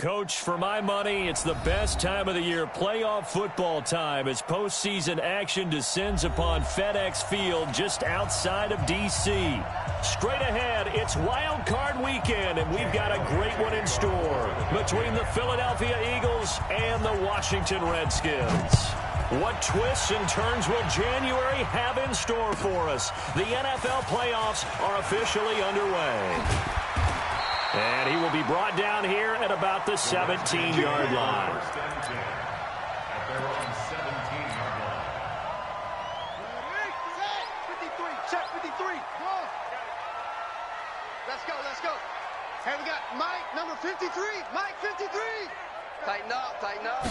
Coach, for my money, it's the best time of the year, playoff football time, as postseason action descends upon FedEx Field just outside of D.C. Straight ahead, it's Wild Card Weekend, and we've got a great one in store between the Philadelphia Eagles and the Washington Redskins. What twists and turns will January have in store for us? The NFL playoffs are officially underway. And he will be brought down here at about the 17-yard line. At their own 17-yard line. 53, check 53. Come on. Let's go, let's go. Hey, we got Mike, number 53. Mike, 53. Tighten up, tighten up.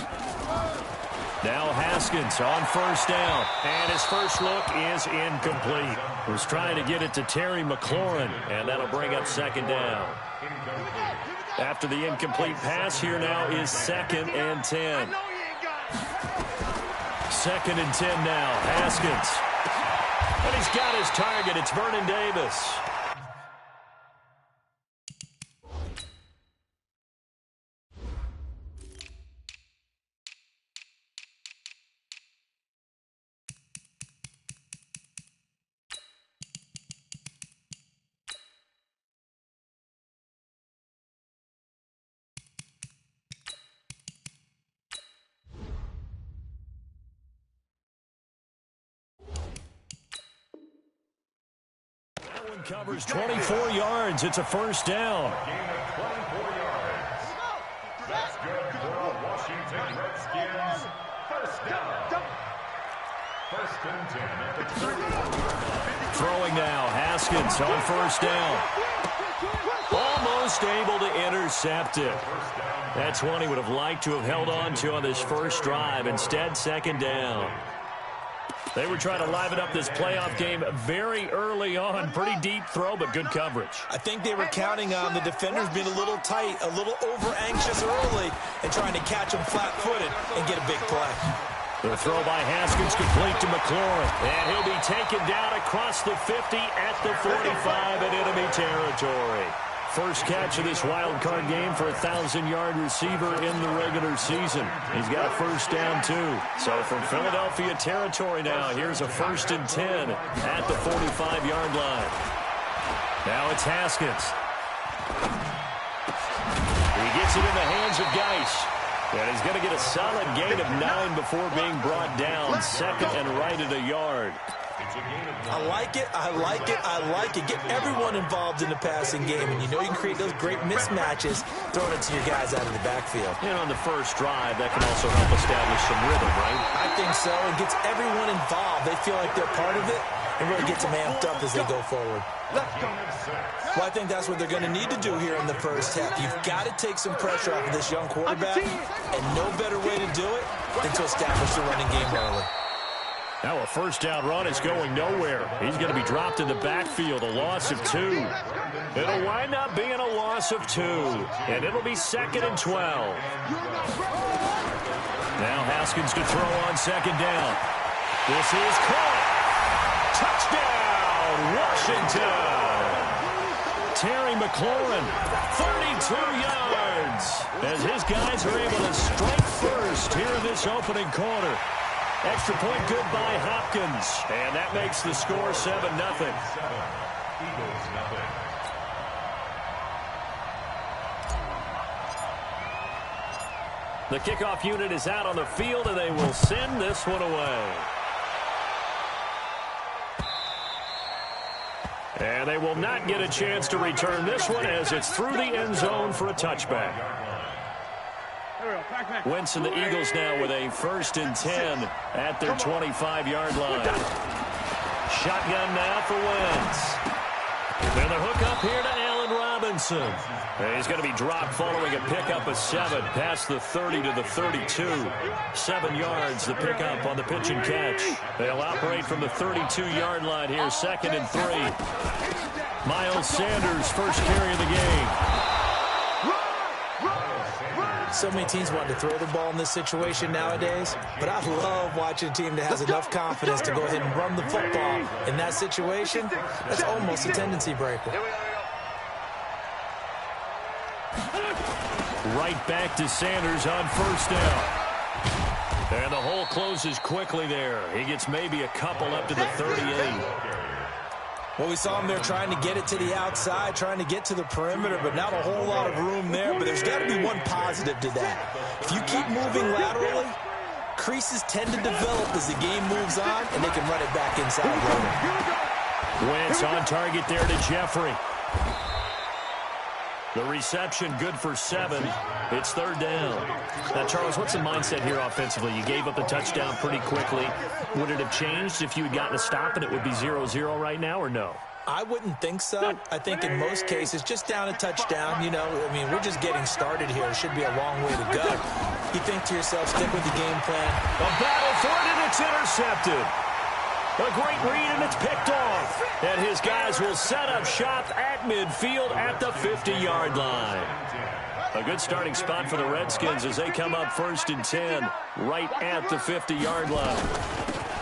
Now Haskins on first down, and his first look is incomplete. Was trying to get it to Terry McLaurin, and that'll bring up second down. After the incomplete pass, here now is 2nd and 10. 2nd and 10 now, Haskins. And he's got his target. It's Vernon Davis. Covers 24 yards. It's a first down. Gain of 24 yards. That's good for the Washington Redskins. First down. 1st and 10 at the 30. Throwing now. Haskins on first down. Almost able to intercept it. That's one he would have liked to have held on to on this first drive. Instead, 2nd down. They were trying to liven up this playoff game very early on. Pretty deep throw, but good coverage. I think they were counting on the defenders being a little tight, a little over-anxious early, and trying to catch them flat-footed and get a big play. The throw by Haskins complete to McLaurin. And he'll be taken down across the 50 at the 45 in enemy territory. First catch of this wild card game for a 1,000-yard receiver in the regular season. He's got a first down, too. So from Philadelphia territory now, here's a 1st and 10 at the 45-yard line. Now it's Haskins. He gets it in the hands of Geis. And he's going to get a solid gain of 9 before being brought down. 2nd and right at a yard. I like it, I like it, I like it. Get everyone involved in the passing game, and you know you can create those great mismatches throwing it to your guys out of the backfield. And on the first drive, that can also help establish some rhythm, right? I think so. It gets everyone involved. They feel like they're part of it, and really gets them amped up as they go forward. Well, I think that's what they're going to need to do here in the first half. You've got to take some pressure off of this young quarterback, and no better way to do it than to establish the running game early. Now a first down run is going nowhere. He's going to be dropped in the backfield, a loss of 2. It'll wind up being a loss of 2, and it'll be 2nd and 12. Now Haskins to throw on 2nd down. This is caught. Touchdown, Washington. Terry McLaurin, 32 yards, as his guys are able to strike first here in this opening quarter. Extra point good by Hopkins. And that makes the score 7-0. Eagles, nothing. The kickoff unit is out on the field, and they will send this one away. And they will not get a chance to return this one as it's through the end zone for a touchback. Wentz and the Eagles now with a 1st and 10 at their 25-yard line. Shotgun now for Wentz. And the hook up here to Allen Robinson. And he's going to be dropped following a pickup of 7 past the 30 to the 32. 7 yards, the pickup on the pitch and catch. They'll operate from the 32-yard line here, 2nd and 3. Miles Sanders, first carry of the game. So many teams want to throw the ball in this situation nowadays, but I love watching a team that has enough confidence to go ahead and run the football. In that situation, that's almost a tendency breaker. Right back to Sanders on first down. And the hole closes quickly there. He gets maybe a couple up to the 38. Well, we saw him there trying to get it to the outside, trying to get to the perimeter, but not a whole lot of room there. But there's got to be one positive to that. If you keep moving laterally, creases tend to develop as the game moves on, and they can run it back inside later. Wentz on target there to Jeffrey. The reception good for 7. It's third down. Now, Charles, what's the mindset here offensively? You gave up a touchdown pretty quickly. Would it have changed if you had gotten a stop and it would be 0-0 right now, or no? I wouldn't think so. I think in most cases, just down a touchdown, you know, I mean, we're just getting started here. It should be a long way to go. You think to yourself, stick with the game plan. A battle for it, and it's intercepted. A great read, and it's picked off. And his guys will set up shop at midfield at the 50-yard line. A good starting spot for the Redskins as they come up first and 10 right at the 50-yard line.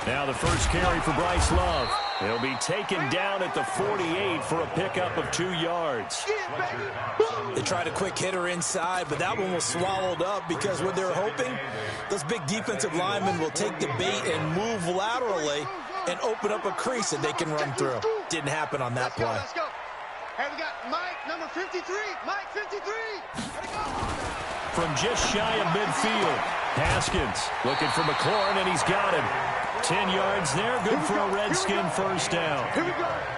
Now the first carry for Bryce Love. He'll be taken down at the 48 for a pickup of 2 yards. They tried a quick hitter inside, but that one was swallowed up because what they're hoping, those big defensive linemen will take the bait and move laterally and open up a crease that they can run through. Didn't happen on that play. Let's go. Hey, we got Mike, number 53. Mike, 53. From just shy of midfield, Haskins looking for McLaurin, and he's got him. 10 yards there, good for a Redskin first down.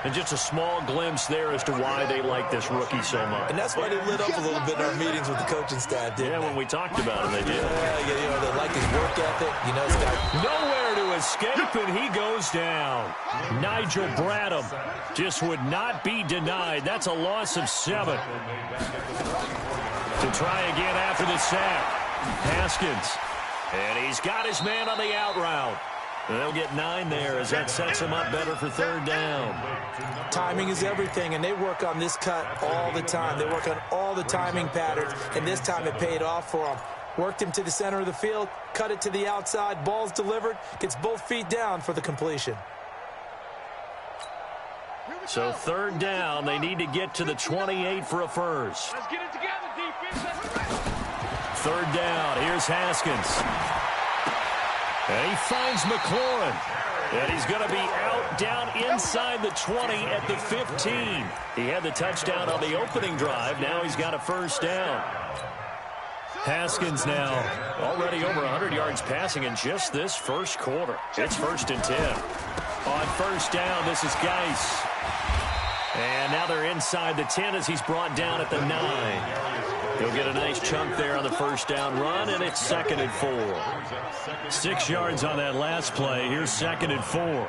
And just a small glimpse there as to why they like this rookie so much. And that's why they lit up a little bit in our meetings with the coaching staff, didn't they? When we talked about him, they did. Yeah, you know, they like his work ethic. You know, this guy. Nowhere to escape, and he goes down. Nigel Bradham just would not be denied. That's a loss of 7. To try again after the sack. Haskins. And he's got his man on the out route. They'll get 9 there as that sets him up better for third down. Timing is everything, and they work on this cut all the time. They work on all the timing patterns, and this time it paid off for them. Worked him to the center of the field, cut it to the outside, ball's delivered, gets both feet down for the completion. So third down, they need to get to the 28 for a first. Let's get it together, defense. Third down, here's Haskins. And he finds McLaurin. And he's going to be out down inside the 20 at the 15. He had the touchdown on the opening drive. Now he's got a first down. Haskins now already over 100 yards passing in just this first quarter. It's first and 10. On first down, this is Geis. And now they're inside the 10 as he's brought down at the 9. He'll get a nice chunk there on the first down run, and it's second and 4. 6 yards on that last play. Here's second and 4.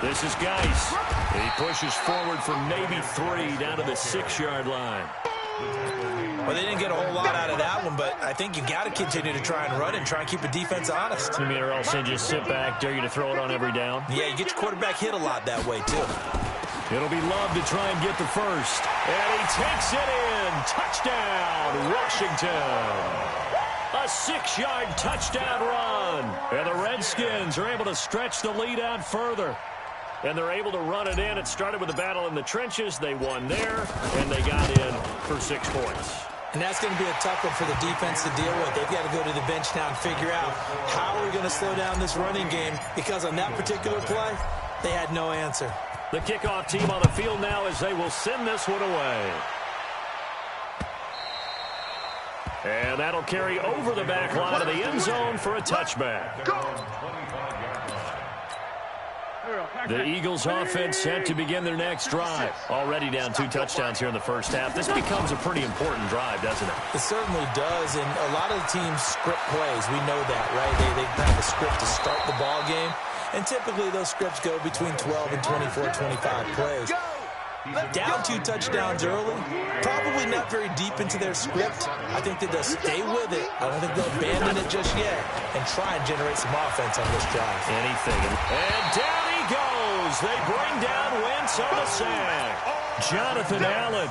This is Geis. He pushes forward for maybe 3 down to the 6-yard line. Well, they didn't get a whole lot out of that one, but I think you got to continue to try and run and try and keep the defense honest. You mean, or else they just sit back, dare you to throw it on every down? Yeah, you get your quarterback hit a lot that way, too. It'll be Love to try and get the first. And he takes it in. Touchdown, Washington. A 6-yard touchdown run. And the Redskins are able to stretch the lead out further. And they're able to run it in. It started with a battle in the trenches. They won there, and they got in for 6 points. And that's going to be a tough one for the defense to deal with. They've got to go to the bench now and figure out how are we going to slow down this running game, because on that particular play, they had no answer. The kickoff team on the field now as they will send this one away. And that'll carry over the back line of the end zone for a touchback. The Eagles offense set to begin their next drive. Already down 2 touchdowns here in the first half. This becomes a pretty important drive, doesn't it? It certainly does, and a lot of the teams script plays. We know that, right? They have a script to start the ball game, and typically those scripts go between 12 and 24, 25 plays. Down 2 touchdowns early, probably not very deep into their script. I think that they'll stay with it. I don't think they'll abandon it just yet and try and generate some offense on this drive. Anything. And down he goes. They bring down Wentz on the sack. Jonathan Allen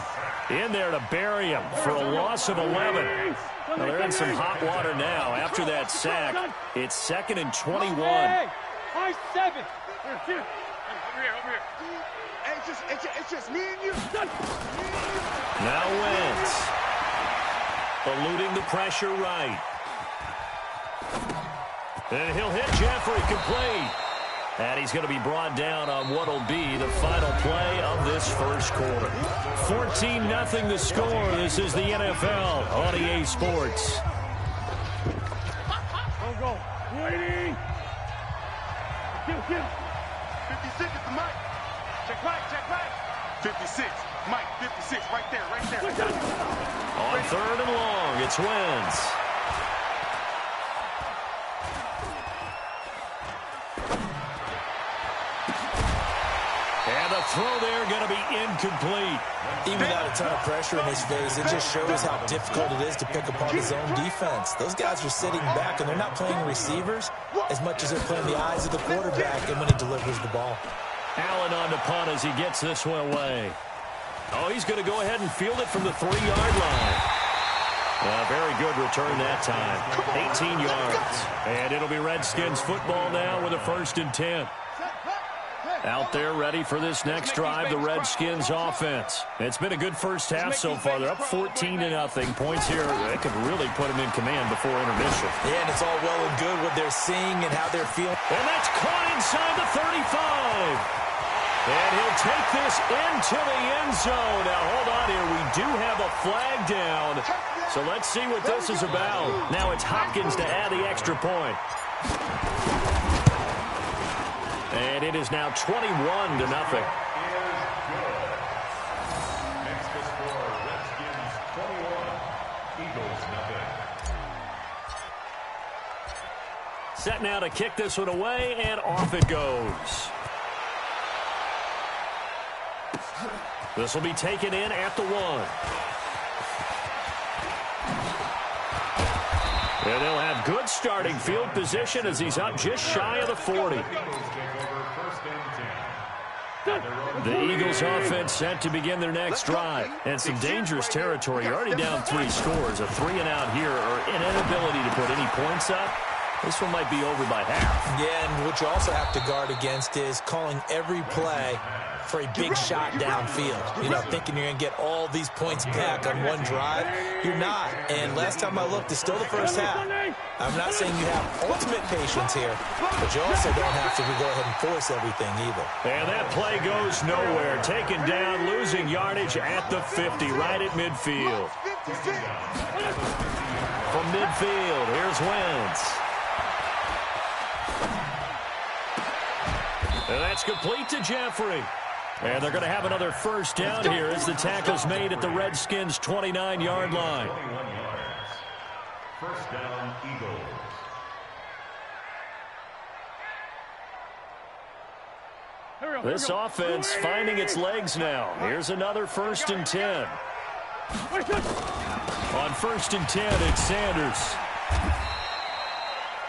in there to bury him for a loss of 11. Well, they're in some hot water now after that sack. It's second and 21. Hey, 5-7. Over here. Hey, it's just me and you. Now Wentz. Eluding the pressure right. And he'll hit Jeffrey complete. And he's going to be brought down on what will be the final play of this first quarter. 14-0 the score. This is the NFL on EA Sports. Go. Ready. Kill. 56 is the mic. Check right. 56. Mike, 56. Right there. On third and long, it's Wentz. And the throw there going to be incomplete. Even without a ton of pressure in his face, it just shows how difficult it is to pick apart his own defense. Those guys are sitting back, and they're not playing receivers as much as they're playing the eyes of the quarterback and when he delivers the ball. Allen on the punt as he gets this one away. Oh, he's going to go ahead and field it from the 3-yard line. Very good return that time. 18 yards. And it'll be Redskins football now with a 1st and 10. Out there ready for this next drive, the Redskins offense. It's been a good first half so far. They're up 14-0. Points here, they could really put them in command before intermission. Yeah, and it's all well and good what they're seeing and how they're feeling. And that's caught inside the 35. And he'll take this into the end zone. Now, hold on here. We do have a flag down. So let's see what this is about. Now it's Hopkins to add the extra point. And it is now 21-0. Next to score, Redskins 21, Eagles 0. Set now to kick this one away, and off it goes. This will be taken in at the 1. And they'll have good starting field position as he's up just shy of the 40. The Eagles offense set to begin their next drive. And some dangerous territory. You're already down 3 scores. A 3-and-out here or an inability to put any points up. This one might be over by half. Yeah, and what you also have to guard against is calling every play for a big shot downfield. You know, thinking you're going to get all these points back on one drive. You're not. And last time I looked, it's still the first half. I'm not saying you have ultimate patience here, but you also don't have to go ahead and force everything either. And that play goes nowhere. Taken down, losing yardage at the 50, right at midfield. From midfield, here's Wentz. And that's complete to Jeffrey. And they're going to have another first down here as the tackle's made at the Redskins' 29-yard line. 21 yards. First down, Eagles. This offense finding its legs now. Here's another 1st and 10. On 1st and 10, it's Sanders.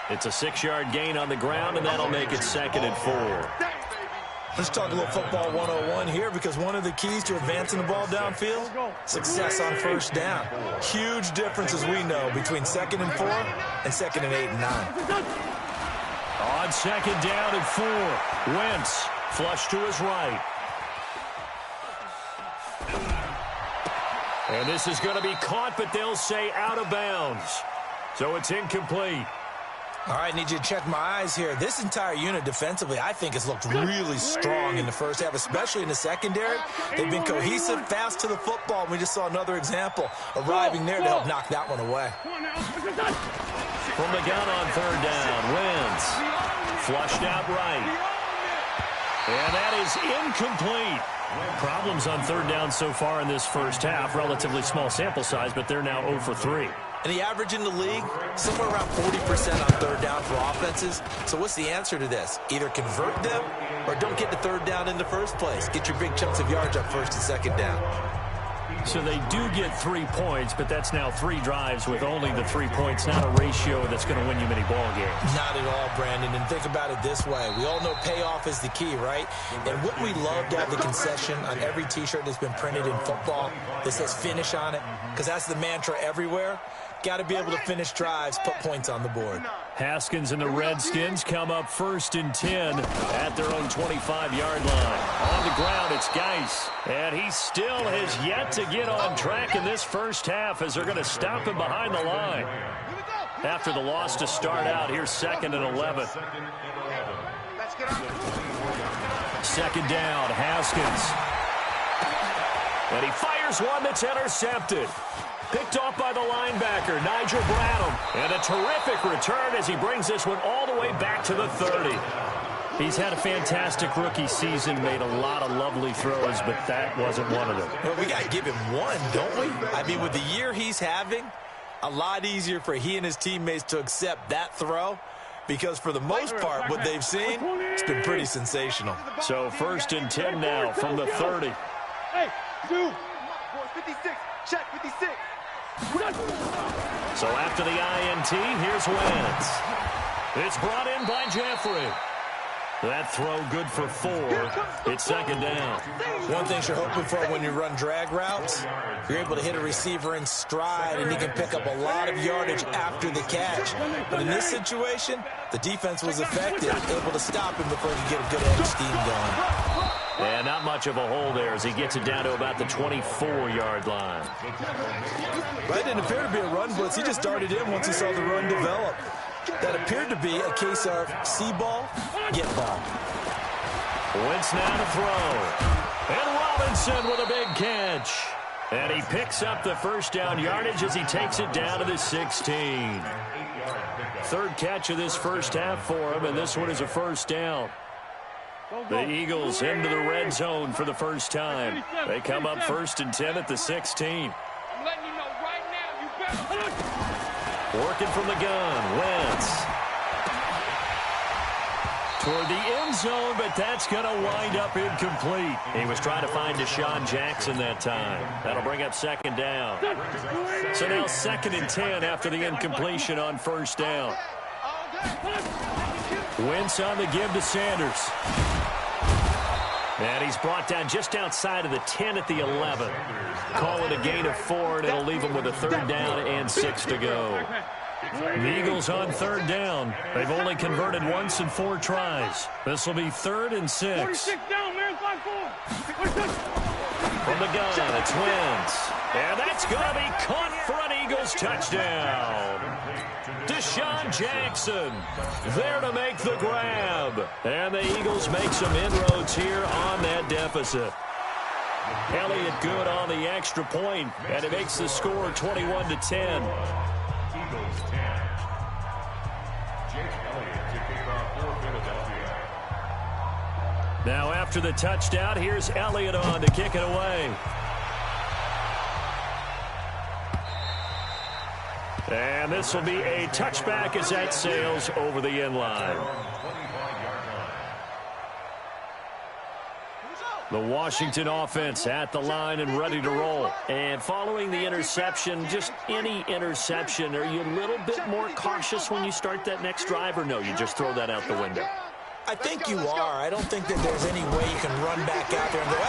It's a 6-yard gain on the ground, and that'll make it 2nd and 4. Let's talk a little football 101 here, because one of the keys to advancing the ball downfield, success on first down. Huge difference, as we know, between 2nd and 4 and 2nd and 8 and 9. On 2nd down and 4, Wentz flush to his right. And this is going to be caught, but they'll say out of bounds. So it's incomplete. All right, need you to check my eyes here. This entire unit defensively, I think, has looked really strong in the first half, especially in the secondary. They've been cohesive, fast to the football. We just saw another example arriving there to help knock that one away. From the gun on 3rd down, Wentz flushed out right. And that is incomplete. Problems on 3rd down so far in this first half. Relatively small sample size, but they're now 0 for 3. And the average in the league, somewhere around 40% on 3rd down for offenses. So what's the answer to this? Either convert them or don't get to 3rd down in the first place. Get your big chunks of yards up 1st and 2nd down. So they do get 3 points, but that's now 3 drives with only the 3 points, not a ratio that's going to win you many ball games. Not at all, Brandon. And think about it this way. We all know payoff is the key, right? And wouldn't we love to have the concession on every T-shirt that's been printed in football that says finish on it? Because that's the mantra everywhere. Got to be able to finish drives, put points on the board. Haskins and the Redskins come up 1st and 10 at their own 25-yard line. On the ground, it's Geis. And he still has yet to get on track in this first half as they're going to stop him behind the line. After the loss to start out, here's 2nd and 11. 2nd down, Haskins. And he fires one that's intercepted. Picked off by the linebacker, Nigel Bradham. And a terrific return as he brings this one all the way back to the 30. He's had a fantastic rookie season, made a lot of lovely throws, but that wasn't one of them. Well, we got to give him one, don't we? I mean, with the year he's having, a lot easier for he and his teammates to accept that throw because for the most part, what they've seen, it's been pretty sensational. So 1st and 10 now from the 30. Hey, 56, check 56. So after the INT, here's Wentz. It's brought in by Jeffrey. That throw good for 4. It's 2nd down. One thing you're hoping for when you run drag routes, you're able to hit a receiver in stride and he can pick up a lot of yardage after the catch. But in this situation, the defense was effective, able to stop him before he could get a good edge steam going. And not much of a hole there as he gets it down to about the 24-yard line. That didn't appear to be a run blitz. He just darted in once he saw the run develop. That appeared to be a case of see ball, get ball. Wentz now to throw. And Robinson with a big catch. And he picks up the first down yardage as he takes it down to the 16. 3rd catch of this first half for him, and this one is a 1st down. The Eagles into the red zone for the first time. They come up 1st and 10 at the 16. I'm letting you know right now, you better. Working from the gun, Wentz. Toward the end zone, but that's going to wind up incomplete. He was trying to find Deshaun Jackson that time. That'll bring up 2nd down. So now 2nd and 10 after the incompletion on 1st down. Wentz on the give to Sanders. And he's brought down just outside of the 10 at the 11. Call it a gain of 4, and it'll leave him with a 3rd down and 6 to go. The Eagles on 3rd down. They've only converted once in 4 tries. This will be 3rd and 6. From the gun, it's Wentz. And that's going to be caught for an Eagles touchdown. Deshaun Jackson there to make the grab. And the Eagles make some inroads here on that deficit. Elliott good on the extra point, and it makes the score 21-10. Eagles 10. Jake Elliott to kick off for Philadelphia. Now after the touchdown, here's Elliott on to kick it away. And this will be a touchback as that sails over the end line. The Washington offense at the line and ready to roll. And following the interception, just any interception, are you a little bit more cautious when you start that next drive, or no, you just throw that out the window? I think you are. I don't think that there's any way you can run back out there and go,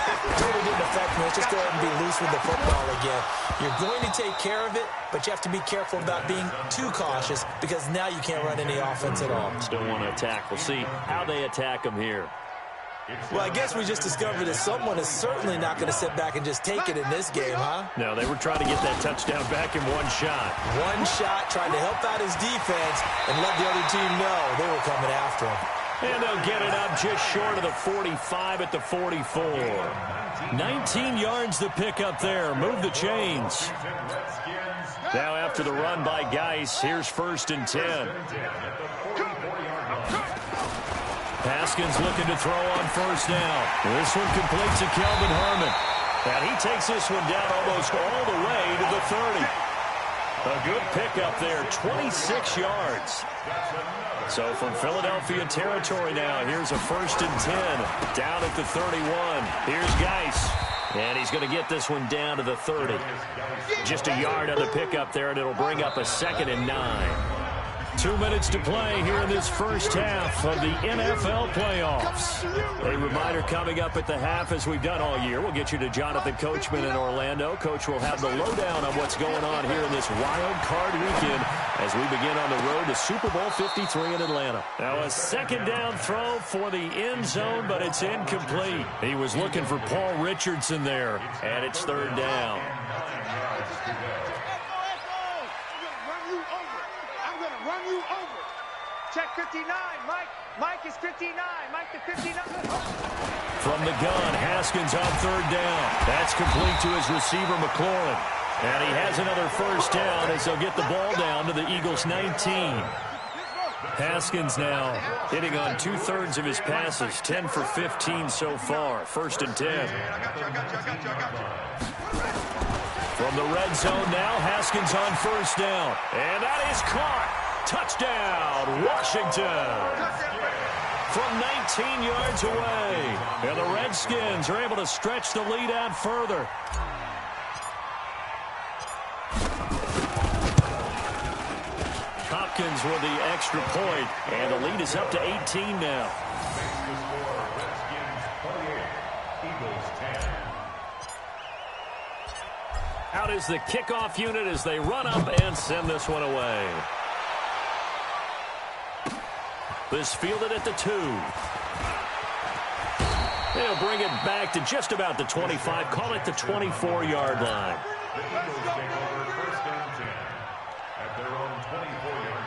totally didn't affect me. Let's just go ahead and be loose with the football again. You're going to take care of it, but you have to be careful about being too cautious because now you can't run any offense at all. Still want to attack. We'll see how they attack them here. Well, I guess we just discovered that someone is certainly not going to sit back and just take it in this game, huh? No, they were trying to get that touchdown back in one shot. One shot, trying to help out his defense and let the other team know they were coming after him. And they'll get it up just short of the 45 at the 44. 19 yards to pick up there. Move the chains. Now after the run by Geis, here's 1st and 10. Haskins looking to throw on 1st down. This one completes to Kelvin Harmon. And he takes this one down almost all the way to the 30. A good pickup there, 26 yards. So from Philadelphia territory now, here's a 1st and 10 down at the 31. Here's Geis, and he's going to get this one down to the 30. Just a yard on the pickup there, and it'll bring up a 2nd and 9. 2 minutes to play here in this first half of the NFL playoffs. A reminder coming up at the half, as we've done all year. We'll get you to Jonathan Coachman in Orlando. Coach will have the lowdown on what's going on here in this wild card weekend as we begin on the road to Super Bowl 53 in Atlanta. Now a second down throw for the end zone, but it's incomplete. He was looking for Paul Richardson there, and it's third down. Run you over. Check 59. Mike is 59. Mike to 59. From the gun, Haskins on third down. That's complete to his receiver, McLaurin. And he has another first down as they'll get the ball down to the Eagles' 19. Haskins now hitting on 2/3 of his passes, 10 for 15 so far. First and 10. From the red zone now, Haskins on first down. And that is caught. Touchdown, Washington. From 19 yards away. And the Redskins are able to stretch the lead out further. Hopkins with the extra point, and the lead is up to 18 now. Out is the kickoff unit as they run up and send this one away. This fielded at the 2. They'll bring it back to just about the 25. Call it the 24-yard line. The Eagles take over first and 10 at their own 24-yard line.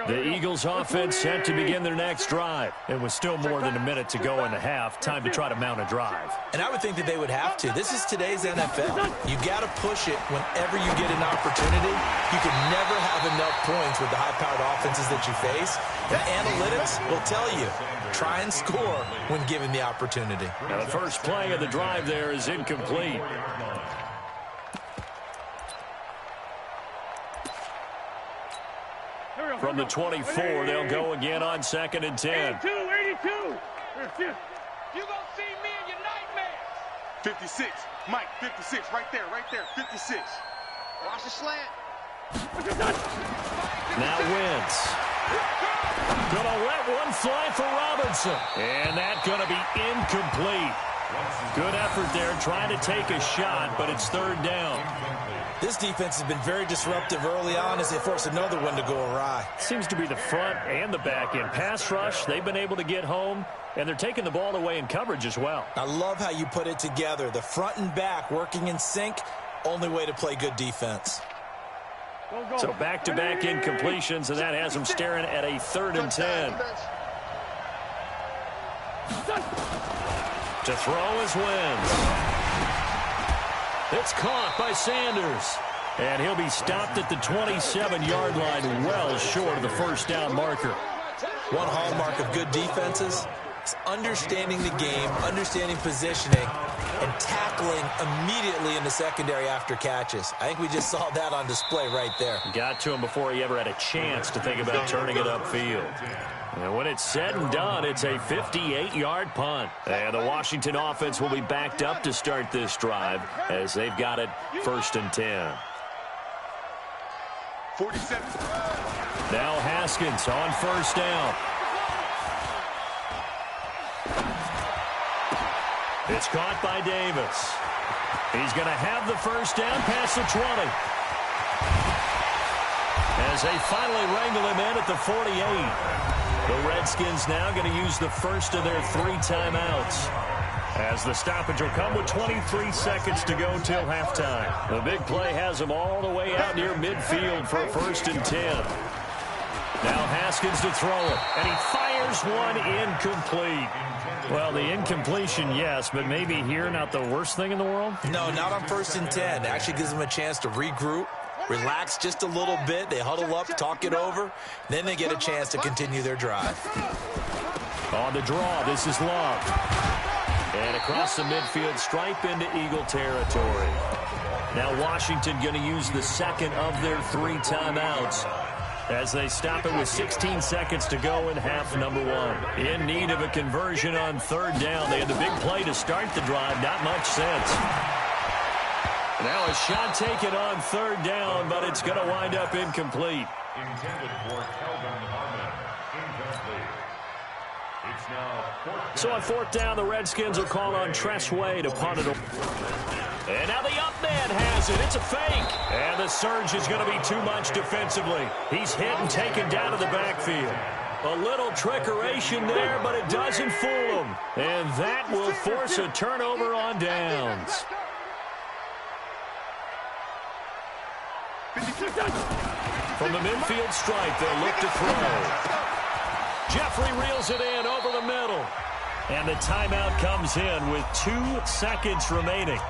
The Eagles offense set to begin their next drive. It was still more than a minute to go in the half. Time to try to mount a drive. And I would think that they would have to. This is today's NFL. You got to push it whenever you get an opportunity. You can never have enough points with the high-powered offenses that you face. And analytics will tell you, try and score when given the opportunity. Now the first play of the drive there is incomplete. From the 24, they'll go again on second and 10. 82. You gonna see me in your nightmares. 56. Mike, 56. Right there. 56. Watch the slant. Now Wentz. Gonna let one fly for Robinson. And that's gonna be incomplete. Good effort there trying to take a shot, but it's third down. This defense has been very disruptive early on as they force another one to go awry. Seems to be the front and the back end. Pass rush, they've been able to get home, and they're taking the ball away in coverage as well. I love how you put it together. The front and back working in sync, only way to play good defense. So back-to-back incompletions, and that has them staring at a third and 10. To throw is Wentz. It's caught by Sanders. And he'll be stopped at the 27-yard line, well short of the first down marker. One hallmark of good defenses is understanding the game, understanding positioning, and tackling immediately in the secondary after catches. I think we just saw that on display right there. Got to him before he ever had a chance to think about turning it upfield. And when it's said and done, it's a 58-yard punt. And the Washington offense will be backed up to start this drive as they've got it first and 10. 47. Now Haskins on first down. It's caught by Davis. He's going to have the first down past the 20. As they finally wrangle him in at the 48. The Redskins now going to use the first of their 3 timeouts. As the stoppage will come with 23 seconds to go till halftime. The big play has them all the way out near midfield for a first and 10. Now Haskins to throw it, and he fires one incomplete. Well, the incompletion, yes, but maybe here not the worst thing in the world? No, not on first and 10. It actually gives them a chance to regroup, relax just a little bit. They huddle up, talk it over. Then they get a chance to continue their drive. On the draw, this is Love. And across the midfield stripe into Eagle territory. Now Washington going to use the second of their 3 timeouts as they stop it with 16 seconds to go in half number 1. In need of a conversion on third down. They had the big play to start the drive. Not much sense. Now a shot taken on third down, but it's going to wind up incomplete. Intended for Kelvin Harmon. Incomplete. It's now fourth. So on fourth down, the Redskins will call on Tress Way to punt it. And now the up man has it. It's a fake. And the surge is going to be too much defensively. He's hit and taken down to the backfield. A little trickeration there, but it doesn't fool him. And that will force a turnover on downs. From the midfield stripe, they'll look to throw. Jeffrey reels it in over the middle. And the timeout comes in with 2 seconds remaining.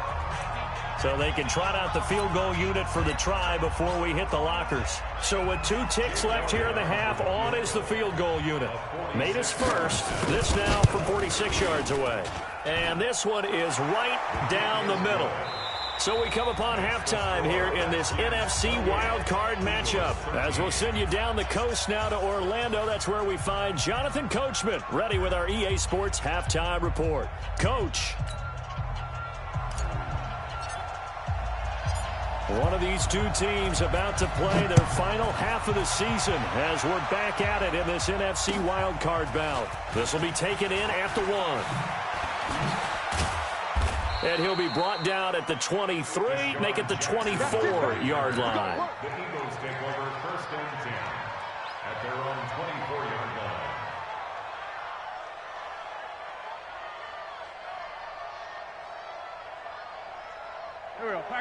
So they can trot out the field goal unit for the try before we hit the lockers. So with 2 ticks left here in the half, on is the field goal unit. Made us first. This now from 46 yards away. And this one is right down the middle. So we come upon halftime here in this NFC wildcard matchup. As we'll send you down the coast now to Orlando, that's where we find Jonathan Coachman, ready with our EA Sports Halftime Report. Coach. One of these two teams about to play their final half of the season as we're back at it in this NFC wildcard bout. This will be taken in at the 1. And he'll be brought down at the 23, make it the 24-yard line. The Eagles take over first and 10 at their own 24-yard line.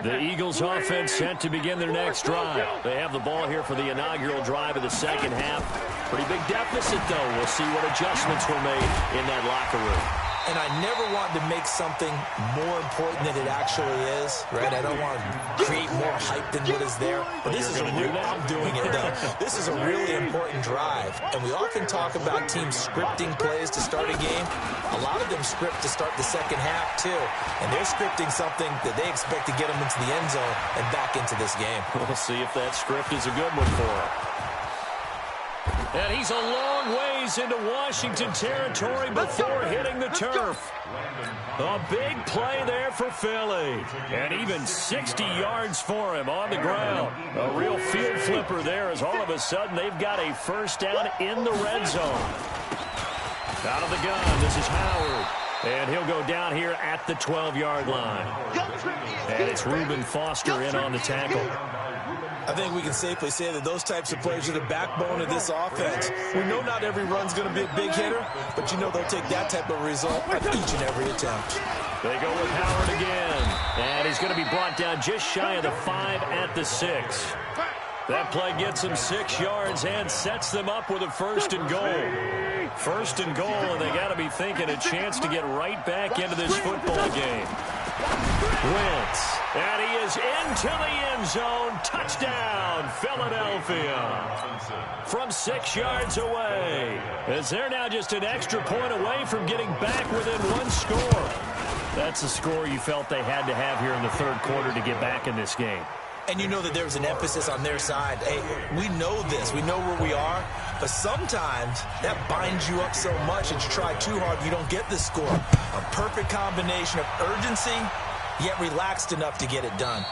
The Eagles offense set to begin their next drive. They have the ball here for the inaugural drive of the second half. Pretty big deficit, though. We'll see what adjustments were made in that locker room. And I never want to make something more important than it actually is, right? I don't want to create more hype than what is there. But this is a real, I'm doing it though. This is a really important drive. And we often talk about teams scripting plays to start a game. A lot of them script to start the second half too. And they're scripting something that they expect to get them into the end zone and back into this game. We'll see if that script is a good one for them. And he's a long ways into Washington territory before hitting the turf. A big play there for Philly. And even 60 yards for him on the ground. A real field flipper there as all of a sudden they've got a first down in the red zone. Out of the gun, this is Howard. And he'll go down here at the 12-yard line. And it's Reuben Foster in on the tackle. I think we can safely say that those types of plays are the backbone of this offense. We know not every run's going to be a big hitter, but you know they'll take that type of result on each and every attempt. They go with Howard again. And he's going to be brought down just shy of the 5 at the 6. That play gets them 6 yards and sets them up with a first and goal. First and goal, and they got to be thinking a chance to get right back into this football game. Wentz, and he is into the end zone. Touchdown, Philadelphia. From 6 yards away, as they're now just an extra point away from getting back within 1 score. That's the score you felt they had to have here in the third quarter to get back in this game. And you know that there's an emphasis on their side. Hey, we know this. We know where we are. But sometimes that binds you up so much that you try too hard, you don't get the score. A perfect combination of urgency, yet relaxed enough to get it done.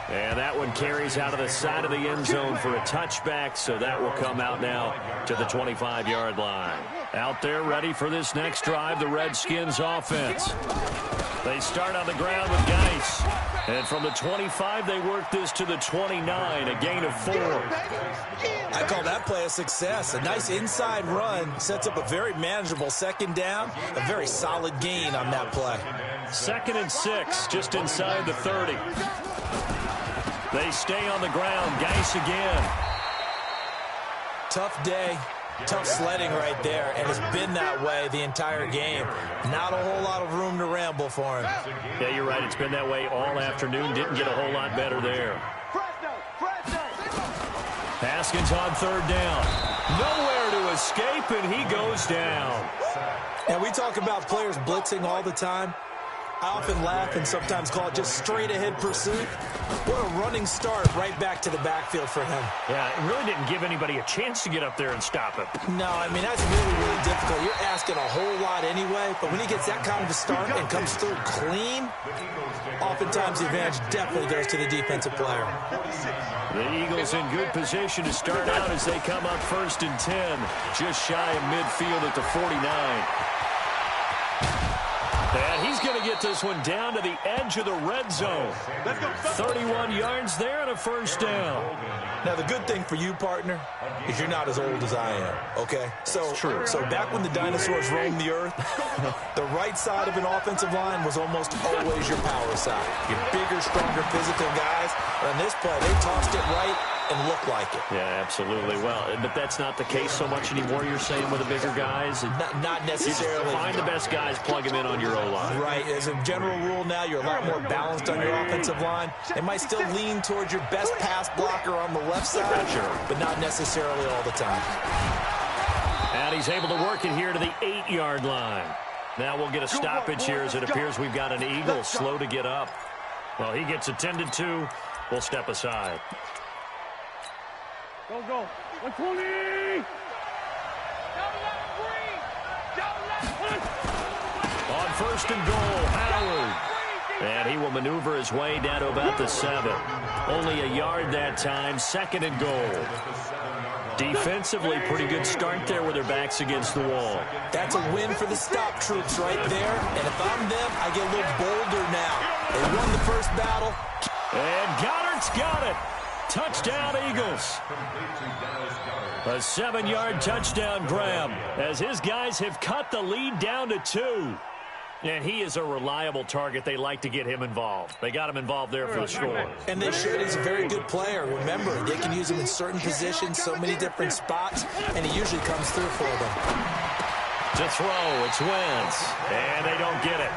And that one carries out of the side of the end zone for a touchback, so that will come out now to the 25-yard line. Out there ready for this next drive, the Redskins offense. They start on the ground with Geis. And from the 25, they work this to the 29, a gain of 4. I call that play a success. A nice inside run sets up a very manageable second down, a very solid gain on that play. 2nd and 6, just inside the 30. They stay on the ground. Geis again. Tough day. Tough sledding right there, and it's been that way the entire game. Not a whole lot of room to ramble for him. Yeah, you're right. It's been that way all afternoon. Didn't get a whole lot better there. Haskins on 3rd down. Nowhere to escape, and he goes down. And we talk about players blitzing all the time. I often laugh and sometimes call it just straight-ahead pursuit. What a running start right back to the backfield for him. Yeah, it really didn't give anybody a chance to get up there and stop him. No, I mean, that's really, really difficult play, you're asking a whole lot anyway, but when he gets that kind of a start and comes through clean, oftentimes the advantage definitely goes to the defensive player. The Eagles in good position to start out as they come up 1st and 10, just shy of midfield at the 49. And he's going to get this one down to the edge of the red zone. 31 yards there and a first down. Now, the good thing for you, partner, is you're not as old as I am, okay? So back when the dinosaurs roamed the earth, the right side of an offensive line was almost always your power side. Your bigger, stronger, physical guys. But on this play, they tossed it right and looked like it. Yeah, absolutely. Well, but that's not the case so much anymore, you're saying, with the bigger guys? Not necessarily. You just find the best guys, plug them in on your O-line. Right. As a general rule now, you're a lot more balanced on your offensive line. They might still lean towards your best pass blocker on the left side, but not necessarily all the time. And he's able to work it here to the 8-yard line. Now we'll get a stoppage here as it appears we've got an Eagle slow to get up. Well, he gets attended to. We'll step aside. Go, 120! On 1st and goal, Howard. And he will maneuver his way down to about the 7. Only a yard that time, 2nd and goal. Defensively, pretty good start there with their backs against the wall. That's a win for the stop troops right there. And if I'm them, I get a little bolder now. They won the first battle. And Goddard's got it. Touchdown, Eagles. A 7-yard touchdown grab as his guys have cut the lead down to 2. And he is a reliable target. They like to get him involved. They got him involved there for the score. And they should. He's a very good player. Remember, they can use him in certain positions, so many different spots, and he usually comes through for them. To throw, it's Wentz. And they don't get it.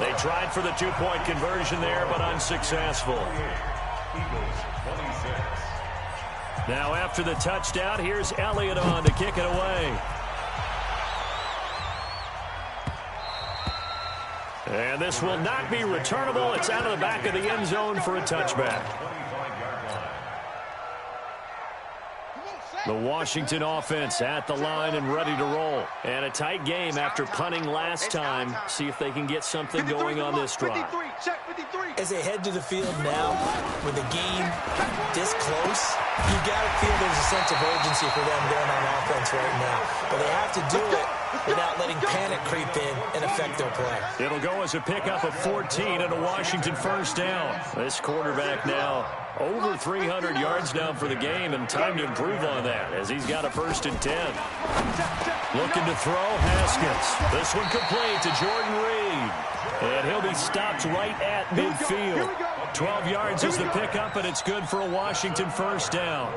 They tried for the 2-point conversion there, but unsuccessful. Now after the touchdown, here's Elliott on to kick it away. And this will not be returnable. It's out of the back of the end zone for a touchback. The Washington offense at the line and ready to roll. And a tight game after punting last time. See if they can get something going on this drive. As they head to the field now, with the game this close, you got to feel there's a sense of urgency for them going on offense right now. But they have to do it without letting panic creep in and affect their play. It'll go as a pickup of 14 and a Washington first down. This quarterback now over 300 yards now for the game, and time to improve on that as he's got a 1st and 10. Looking to throw, Haskins. This one complete to Jordan Reed. And he'll be stopped right at midfield. 12 yards is the pickup, and it's good for a Washington first down.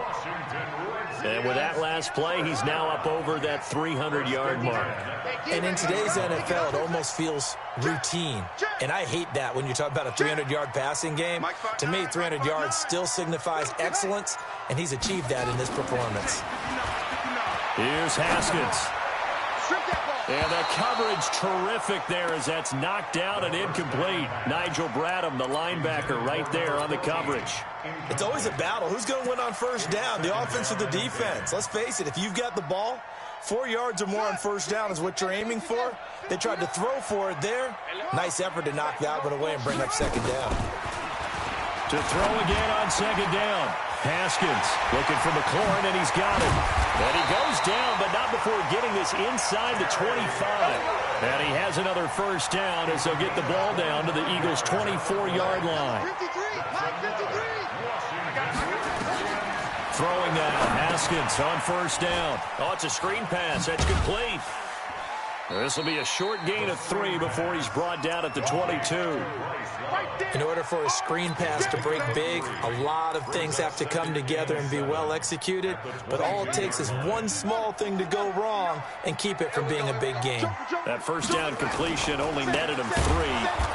And with that last play, he's now up over that 300-yard mark. And in today's NFL, it almost feels routine. And I hate that when you talk about a 300-yard passing game. To me, 300 yards still signifies excellence, and he's achieved that in this performance. Here's Haskins. And the coverage terrific there as that's knocked out and incomplete. Nigel Bradham, the linebacker, right there on the coverage. It's always a battle. Who's going to win on first down, the offense or the defense? Let's face it, if you've got the ball, 4 yards or more on first down is what you're aiming for. They tried to throw for it there. Nice effort to knock that one away and bring up 2nd down. To throw again on 2nd down. Haskins looking for McLaurin, and he's got it. And he goes down, but not before getting this inside the 25. And he has another first down as they'll get the ball down to the Eagles' 24-yard line. 53, Mike 53. Throwing now, Haskins on first down. Oh, it's a screen pass. That's complete. This will be a short gain of 3 before he's brought down at the 22. In order for a screen pass to break big, a lot of things have to come together and be well executed. But all it takes is one small thing to go wrong and keep it from being a big game. That first down completion only netted him 3.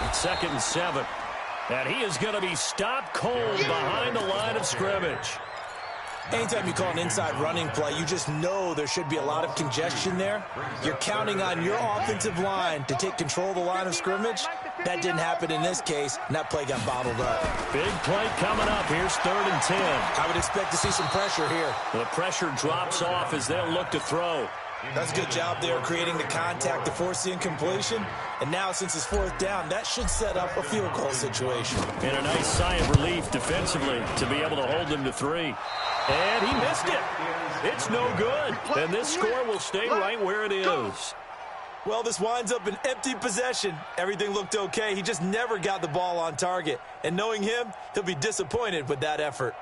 It's 2nd and 7. And he is going to be stopped cold behind the line of scrimmage. Anytime you call an inside running play, you just know there should be a lot of congestion there. You're counting on your offensive line to take control of the line of scrimmage. That didn't happen in this case, and that play got bottled up. Big play coming up. Here's 3rd and 10. I would expect to see some pressure here. The pressure drops off as they'll look to throw. That's a good job there creating the contact to force the incompletion. And now, since it's fourth down, that should set up a field goal situation. And a nice sigh of relief defensively to be able to hold them to 3. And he missed it. It's no good. And this score will stay right where it is. Well, this winds up an empty possession. Everything looked okay. He just never got the ball on target. And knowing him, he'll be disappointed with that effort.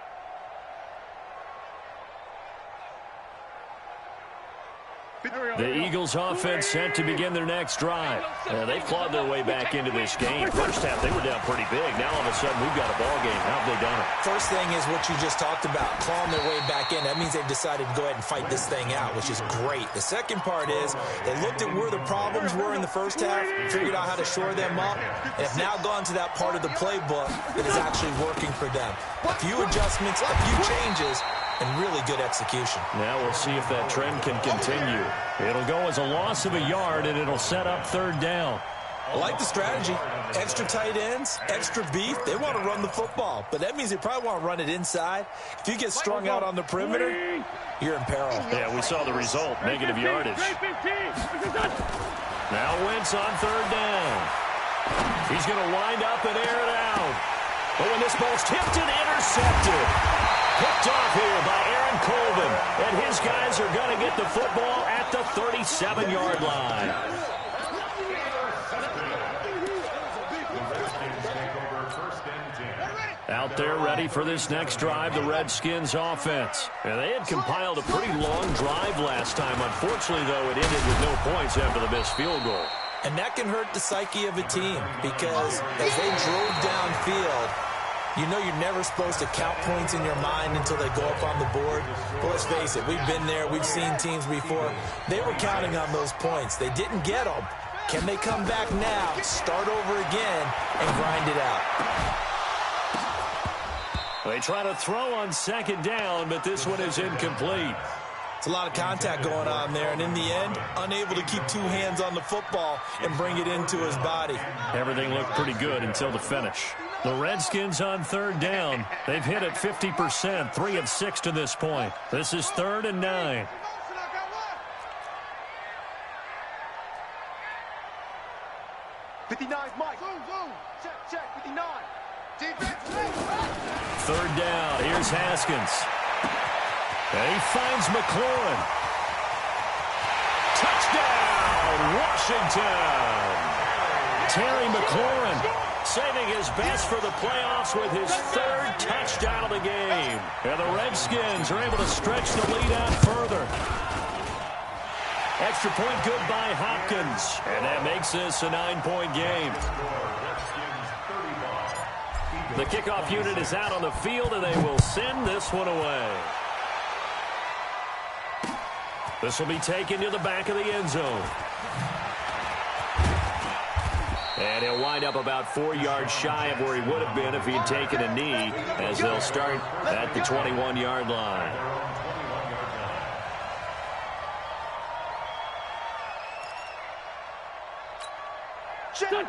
The Eagles offense set to begin their next drive. They've clawed their way back into this game. First half, they were down pretty big. Now, all of a sudden, we've got a ball game. How have they done it? First thing is what you just talked about, clawing their way back in. That means they've decided to go ahead and fight this thing out, which is great. The second part is they looked at where the problems were in the first half, figured out how to shore them up, and have now gone to that part of the playbook that is actually working for them. A few adjustments, a few changes, and really good execution. Now we'll see if that trend can continue. It'll go as a loss of a yard, and it'll set up third down. I like the strategy. Extra tight ends, extra beef. They want to run the football, but that means they probably want to run it inside. If you get strung out on the perimeter, you're in peril. Yeah, we saw the result, negative yardage. Now Wentz on third down. He's going to wind up and air it out. But when this ball's tipped and intercepted, picked off here by Aaron Colvin. And his guys are going to get the football at the 37-yard line. Out there ready for this next drive, the Redskins offense. And they had compiled a pretty long drive last time. Unfortunately, though, it ended with no points after the missed field goal. And that can hurt the psyche of a team because as they drove downfield, you know you're never supposed to count points in your mind until they go up on the board. But let's face it, we've been there. We've seen teams before. They were counting on those points. They didn't get them. Can they come back now, start over again, and grind it out? They try to throw on second down, but this one is incomplete. It's a lot of contact going on there, and in the end, unable to keep two hands on the football and bring it into his body. Everything looked pretty good until the finish. The Redskins on third down. They've hit it 50%, 3 of 6 to this point. This is 3rd and 9. Mike. Check, 59. Third down. Here's Haskins. And he finds McLaurin. Touchdown, Washington. Terry McLaurin saving his best for the playoffs with his 3rd touchdown of the game. And the Redskins are able to stretch the lead out further. Extra point good by Hopkins. And that makes this a 9-point game. The kickoff unit is out on the field, and they will send this one away. This will be taken to the back of the end zone. And he'll wind up about 4 yards shy of where he would have been if he had taken a knee, as they'll start at the 21-yard line.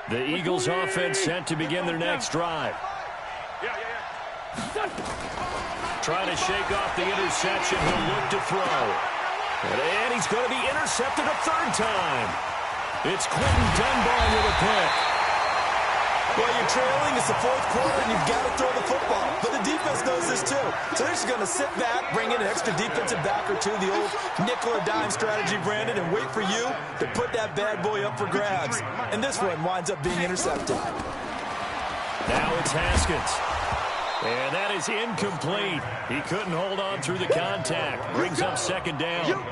The Eagles offense set to begin their next drive. Trying to shake off the interception. He'll look to throw. And he's going to be intercepted a 3rd time. It's Quentin Dunbar with a pick. Well, you're trailing. It's the 4th quarter, and you've got to throw the football. But the defense knows this, too. So they're just going to sit back, bring in an extra defensive back or two, the old nickel or dime strategy, Brandon, and wait for you to put that bad boy up for grabs. And this one winds up being intercepted. Now it's Haskins. And that is incomplete. He couldn't hold on through the contact. Brings up 2nd down.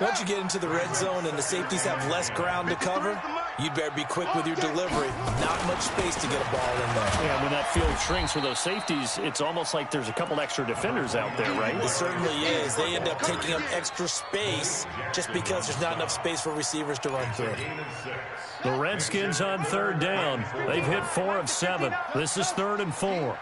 Once you get into the red zone and the safeties have less ground to cover, you'd better be quick with your delivery. Not much space to get a ball in there. Yeah, when that field shrinks with those safeties, it's almost like there's a couple extra defenders out there, right? It certainly is. They end up taking up extra space just because there's not enough space for receivers to run through. The Redskins on 3rd down. They've hit 4 of 7. This is 3rd and 4.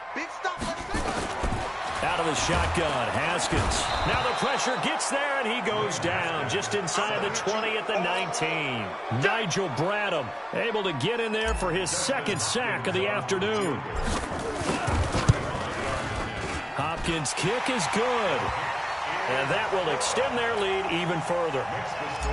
Out of the shotgun, Haskins. Now the pressure gets there, and he goes down just inside the 20 at the 19. Nigel Bradham able to get in there for his 2nd sack of the afternoon. Hopkins' kick is good. And that will extend their lead even further.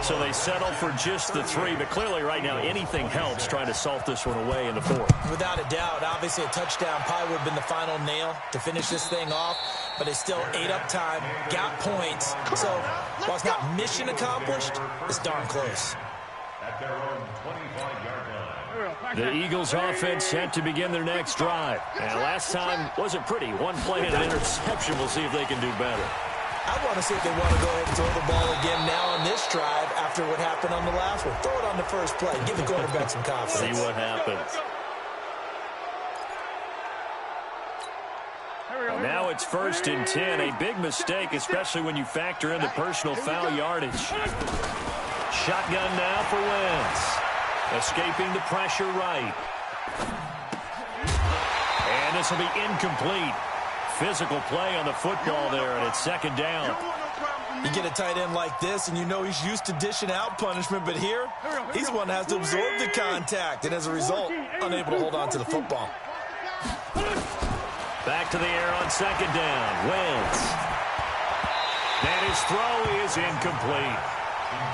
So they settle for just the 3, but clearly right now anything helps trying to salt this one away in the 4th. Without a doubt, obviously a touchdown probably would have been the final nail to finish this thing off, but they still ate up time, got points. So while it's not mission accomplished, it's darn close. At their own 25-yard line. The Eagles offense set to begin their next drive. And last time wasn't pretty. One play and an interception. We'll see if they can do better. I want to see if they want to go ahead and throw the ball again now on this drive after what happened on the last one. Throw it on the first play. Give the quarterback some confidence. See what happens. Now it's 1st and 10. A big mistake, especially when you factor in the personal foul yardage. Shotgun now for Wentz. Escaping the pressure right. And this will be incomplete. Physical play on the football there, and it's 2nd down. You get a tight end like this, and you know he's used to dishing out punishment, but here, he's one that has to absorb the contact, and as a result, unable to hold on to the football. Back to the air on 2nd down. Wentz. And his throw is incomplete.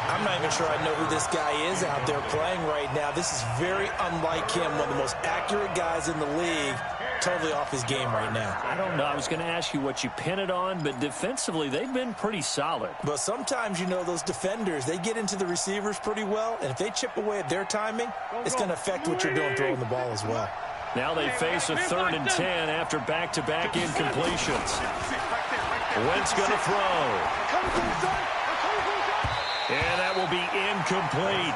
I'm not even sure I know who this guy is out there playing right now. This is very unlike him, one of the most accurate guys in the league. Totally off his game right now. I don't know. I was going to ask you what you pin it on, but defensively, they've been pretty solid. But sometimes, you know, those defenders, they get into the receivers pretty well, and if they chip away at their timing, it's going to affect what you're doing throwing the ball as well. Now they face a 3rd and 10 after back-to-back incompletions. Wentz going to throw. And that will be incomplete.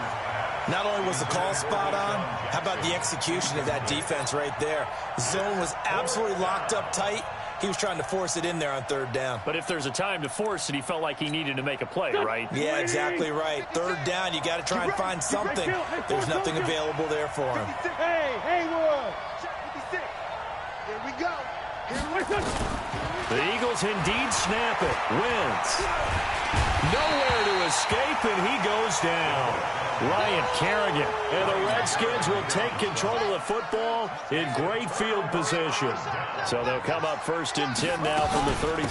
Not only was the call spot on, how about the execution of that defense right there? The zone was absolutely locked up tight. He was trying to force it in there on 3rd down. But if there's a time to force it, he felt like he needed to make a play, right? Yeah, exactly right. 3rd down, you got to try and find something. There's nothing available there for him. Hey, Haywood. Here we go. The Eagles indeed snap it. Wentz. Nowhere to escape, and he goes down. Ryan Kerrigan. And the Redskins will take control of the football in great field position. So they'll come up 1st and 10 now from the 33.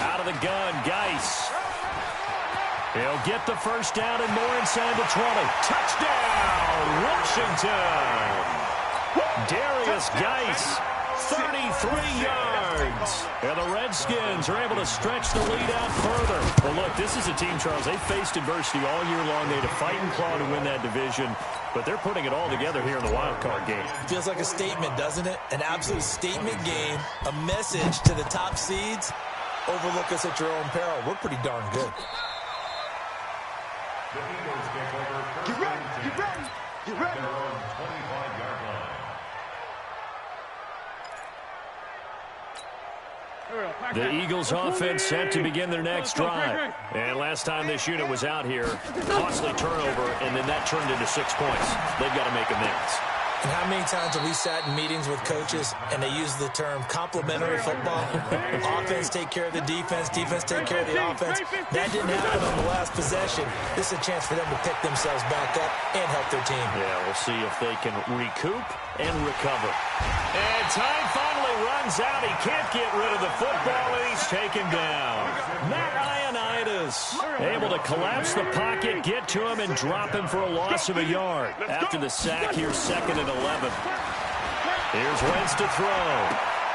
Out of the gun, Geis. He'll get the 1st down and more inside the 20. Touchdown, Washington. Darius Geis. 33 yards. And the Redskins are able to stretch the lead out further. Well, look, this is a team, Charles. They faced adversity all year long. They had to fight and claw to win that division. But they're putting it all together here in the wild card game. Feels like a statement, doesn't it? An absolute statement game. A message to the top seeds. Overlook us at your own peril. We're pretty darn good. The Eagles take over. Get ready. Get ready. Get ready. Their own 25-yard line. The Eagles offense set to begin their next drive. And last time this unit was out here, costly turnover, and then that turned into 6 points. They've got to make amends. And how many times have we sat in meetings with coaches and they use the term complementary football? Offense take care of the defense, defense take care of the offense. That didn't happen on the last possession. This is a chance for them to pick themselves back up and help their team. Yeah, we'll see if they can recoup and recover. And time finally runs out. He can't get rid of the football, and he's taken down. Matt Ioannidis able to collapse the pocket, get to him, and drop him for a loss of a yard. After the sack, here's 2nd and 11. Here's Wentz to throw.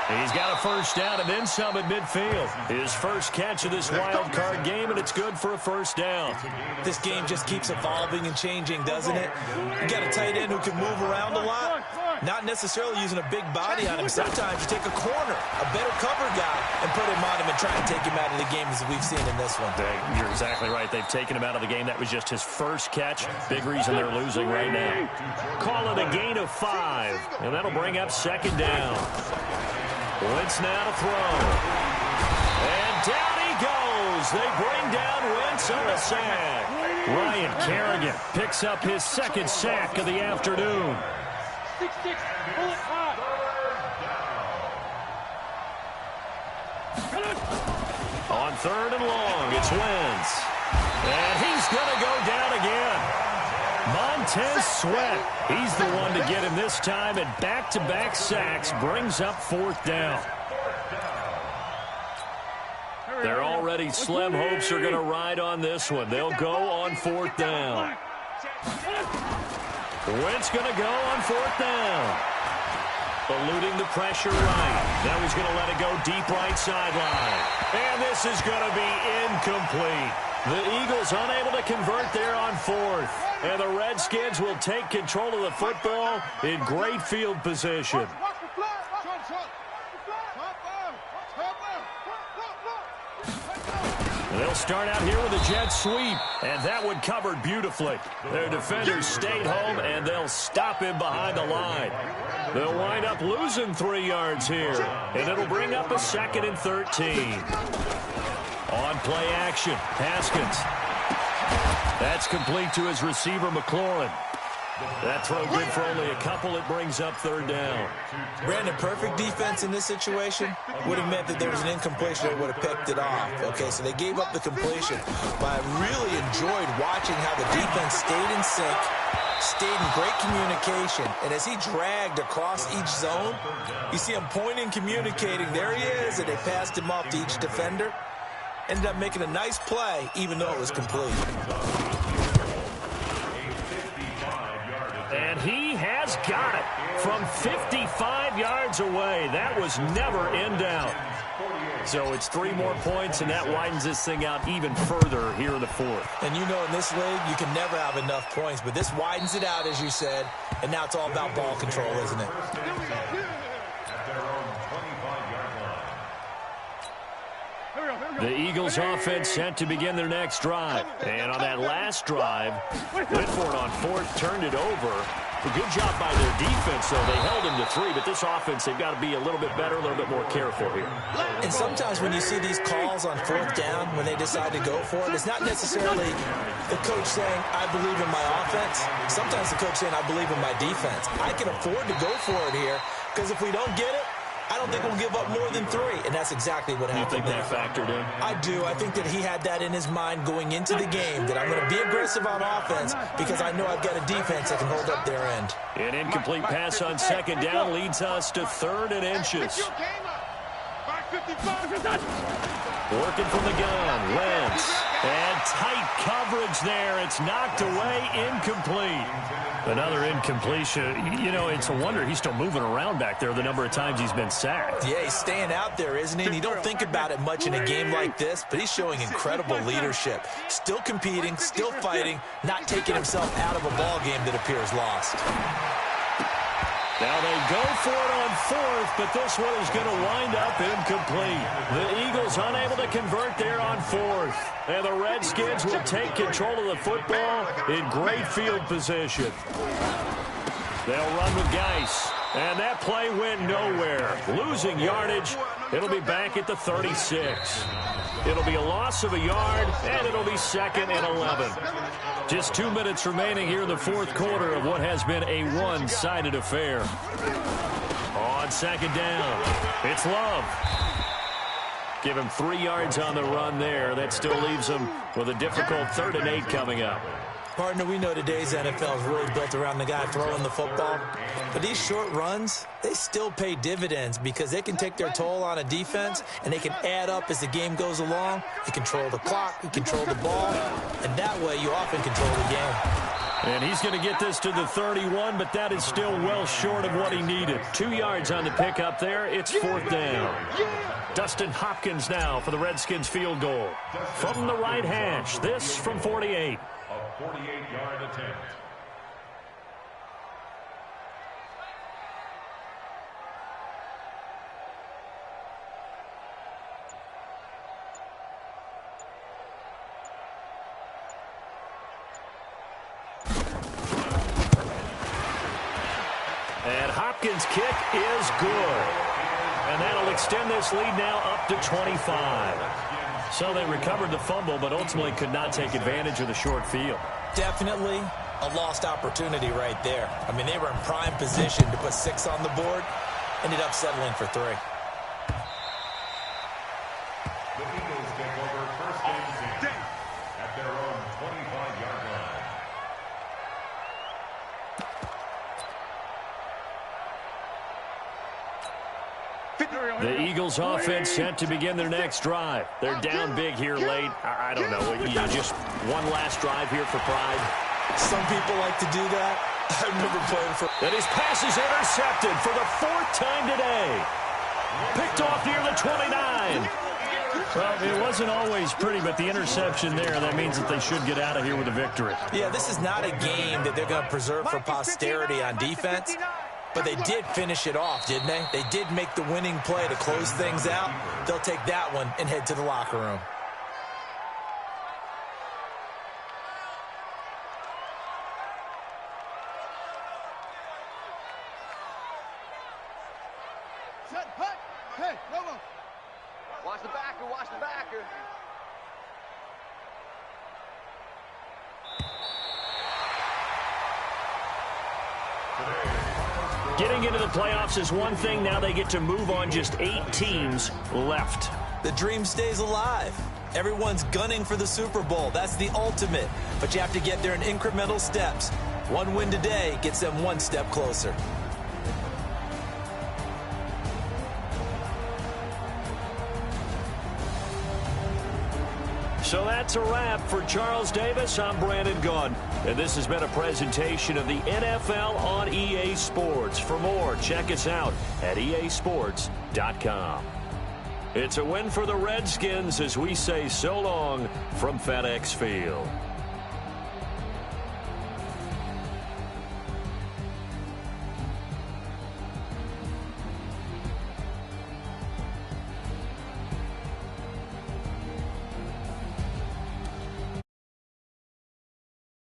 He's got a 1st down and then some at midfield. His first catch of this wild card game, and it's good for a 1st down. This game just keeps evolving and changing, doesn't it? You got a tight end who can move around a lot. Not necessarily using a big body on him. Sometimes you take a corner, a better cover guy, and put him on him and try and take him out of the game as we've seen in this one. You're exactly right. They've taken him out of the game. That was just his first catch. Big reason they're losing right now. Call it a gain of 5, and that'll bring up 2nd down. Wentz now to throw. And down he goes. They bring down Wentz on a sack. Ryan Kerrigan picks up his 2nd sack of the afternoon. 6-6, pull it hot. On 3rd and long, it's Wentz. And he's going to go down again. Montez Sweat, he's the one to get him this time, and back-to-back sacks brings up 4th down. They're all already slim hopes are going to ride on this one. They'll go on 4th down. Wentz going to go on 4th down. Eluding the pressure right. Now he's going to let it go deep right sideline. And this is going to be incomplete. The Eagles unable to convert there on 4th. And the Redskins will take control of the football in great field position. They'll start out here with a jet sweep, and that one covered beautifully. Their defenders stayed home, and they'll stop him behind the line. They'll wind up losing 3 yards here, and it'll bring up a 2nd and 13. On play action, Haskins. That's complete to his receiver, McLaurin. That throw good for only a couple. It brings up 3rd down. Brandon, perfect defense in this situation would have meant that there was an incompletion that would have picked it off. Okay, so they gave up the completion. But I really enjoyed watching how the defense stayed in sync, stayed in great communication. And as he dragged across each zone, you see him pointing, communicating. There he is, and they passed him off to each defender. Ended up making a nice play, even though it was complete. And he has got it from 55 yards away. That was never in doubt. So it's 3 more points, and that widens this thing out even further here in the 4th. And you know in this league, you can never have enough points, but this widens it out, as you said, and now it's all about ball control, isn't it? The Eagles offense set to begin their next drive. And on that last drive, Whitford on 4th turned it over. A good job by their defense, though. They held him to 3, but this offense, they've got to be a little bit better, a little bit more careful here. And sometimes when you see these calls on 4th down, when they decide to go for it, it's not necessarily the coach saying, I believe in my offense. Sometimes the coach saying, I believe in my defense. I can afford to go for it here, because if we don't get it, I don't think we'll give up more than 3, and that's exactly what happened. You think that factored in? I do. I think that he had that in his mind going into the game, that I'm going to be aggressive on offense because I know I've got a defense that can hold up their end. An incomplete pass on 2nd down leads us to 3rd and inches. Working from the gun, Wentz. And tight coverage there. It's knocked away, incomplete. Another incompletion. You know, it's a wonder he's still moving around back there the number of times he's been sacked. Yeah, he's staying out there, isn't he? And you don't think about it much in a game like this, but he's showing incredible leadership. Still competing, still fighting, not taking himself out of a ball game that appears lost. Now they go for it on 4th, but this one is going to wind up incomplete. The Eagles unable to convert there on 4th. And the Redskins will take control of the football in great field position. They'll run with Geis. And that play went nowhere. Losing yardage. It'll be back at the 36. It'll be a loss of a yard, and it'll be 2nd and 11. Just 2 minutes remaining here in the 4th quarter of what has been a one-sided affair. On 2nd down, it's Love. Give him 3 yards on the run there. That still leaves him with a difficult 3rd and 8 coming up. Partner, we know today's NFL is really built around the guy throwing the football. But these short runs, they still pay dividends because they can take their toll on a defense and they can add up as the game goes along. You control the clock, you control the ball, and that way you often control the game. And he's going to get this to the 31, but that is still well short of what he needed. 2 yards on the pickup there. It's 4th down. Dustin Hopkins now for the Redskins field goal. From the right hash, this from 48. A 48-yard attempt. And Hopkins' kick is good. And that'll extend this lead now up to 25. So they recovered the fumble, but ultimately could not take advantage of the short field. Definitely a lost opportunity right there. I mean, they were in prime position to put 6 on the board. Ended up settling for 3. The Eagles take over 1st and 10 at their own 25-yard line. The Eagles offense set to begin their next drive. They're down big here late. I don't know. You just one last drive here for pride. Some people like to do that. I remember playing for... And his pass is intercepted for the 4th time today. Picked off near the 29. Well, it wasn't always pretty, but the interception there, that means that they should get out of here with a victory. Yeah, this is not a game that they're going to preserve for posterity on defense, but they did finish it off, didn't they? They did make the winning play to close things out. They'll take that one and head to the locker room. Hey, Romo. Watch the backer, watch the backer. Getting into the playoffs is one thing. Now they get to move on. Just 8 teams left. The dream stays alive. Everyone's gunning for the Super Bowl. That's the ultimate. But you have to get there in incremental steps. One win today gets them one step closer. So that's a wrap for Charles Davis. I'm Brandon Gunn, and this has been a presentation of the NFL on EA Sports. For more, check us out at easports.com. It's a win for the Redskins as we say so long from FedEx Field.